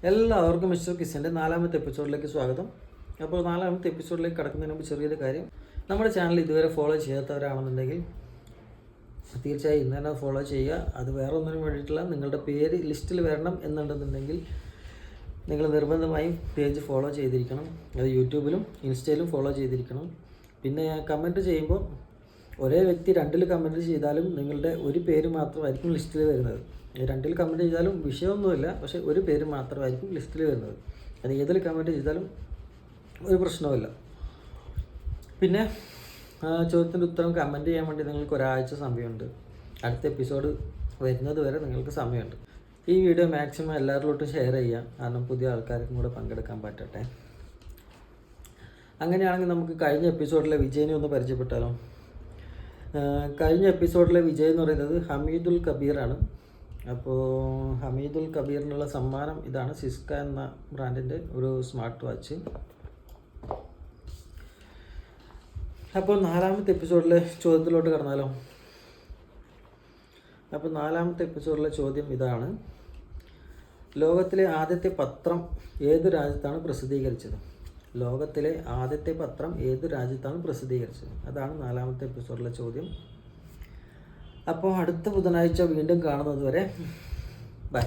എല്ലാവർക്കും മിസ്റ്റർ കിസിൻ്റെ 4ാമത്തെ എപ്പിസോഡിലേക്ക് സ്വാഗതം. അപ്പോൾ 4ാമത്തെ എപ്പിസോഡിലേക്ക് കടക്കുന്നതിന് മുമ്പ് ചെറിയൊരു കാര്യം, നമ്മുടെ ചാനൽ ഇതുവരെ ഫോളോ ചെയ്യാത്തവരാണെന്നുണ്ടെങ്കിൽ തീർച്ചയായും ഇന്ന് തന്നെ ഫോളോ ചെയ്യുക. അത് വേറെ ഒന്നിനും വേണ്ടിയിട്ടില്ല, നിങ്ങളുടെ പേര് ലിസ്റ്റിൽ വരണം എന്നുണ്ടെന്നുണ്ടെങ്കിൽ നിങ്ങൾ നിർബന്ധമായും പേജ് ഫോളോ ചെയ്തിരിക്കണം. അത് യൂട്യൂബിലും ഇൻസ്റ്റയിലും ഫോളോ ചെയ്തിരിക്കണം. പിന്നെ കമൻറ്റ് ചെയ്യുമ്പോൾ ഒരേ വ്യക്തി 2 കമൻറ്റ് ചെയ്താലും നിങ്ങളുടെ ഒരു പേര് മാത്രമായിരിക്കും ലിസ്റ്റിൽ വരുന്നത്. 2 കമൻറ്റ് ചെയ്താലും വിഷയമൊന്നുമില്ല, പക്ഷേ ഒരു പേര് മാത്രമായിരിക്കും ലിസ്റ്റിൽ വരുന്നത്. അത് ഏതിൽ കമൻറ്റ് ചെയ്താലും ഒരു പ്രശ്നവുമില്ല. പിന്നെ ചോദ്യത്തിൻ്റെ ഉത്തരം കമൻറ്റ് ചെയ്യാൻ വേണ്ടി നിങ്ങൾക്ക് ഒരാഴ്ച സമയമുണ്ട്. അടുത്ത എപ്പിസോഡ് വരുന്നത് വരെ നിങ്ങൾക്ക് സമയമുണ്ട്. ഈ വീഡിയോ മാക്സിമം എല്ലാവരിലോട്ടും ഷെയർ ചെയ്യുക, കാരണം പുതിയ ആൾക്കാർക്കും കൂടെ പങ്കെടുക്കാൻ പറ്റട്ടെ. അങ്ങനെയാണെങ്കിൽ നമുക്ക് കഴിഞ്ഞ എപ്പിസോഡിലെ വിജയനെ ഒന്ന് പരിചയപ്പെട്ടാലോ. കഴിഞ്ഞ എപ്പിസോഡിലെ വിജയ് എന്ന് പറയുന്നത് ഹമീദുൽ കബീറാണ്. അപ്പോൾ ഹമീദുൽ കബീറിനുള്ള സമ്മാനം ഇതാണ്, സിസ്ക എന്ന ബ്രാൻഡിൻ്റെ ഒരു സ്മാർട്ട് വാച്ച്. അപ്പോൾ 4ാമത്തെ എപ്പിസോഡിലെ ചോദ്യത്തിലോട്ട് കടന്നാലോ. അപ്പോൾ 4ാമത്തെ എപ്പിസോഡിലെ ചോദ്യം ഇതാണ്: ലോകത്തിലെ ആദ്യത്തെ പത്രം ഏത് രാജ്യത്താണ് പ്രസിദ്ധീകരിച്ചത്? ലോകത്തിലെ ആദ്യത്തെ പത്രം ഏത് രാജ്യത്താണ് പ്രസിദ്ധീകരിച്ചത്? അതാണ് 4ാമത്തെ എപ്പിസോഡിലെ ചോദ്യം. അപ്പോൾ അടുത്ത ബുധനാഴ്ച വീണ്ടും കാണുന്നത് വരെ ബൈ.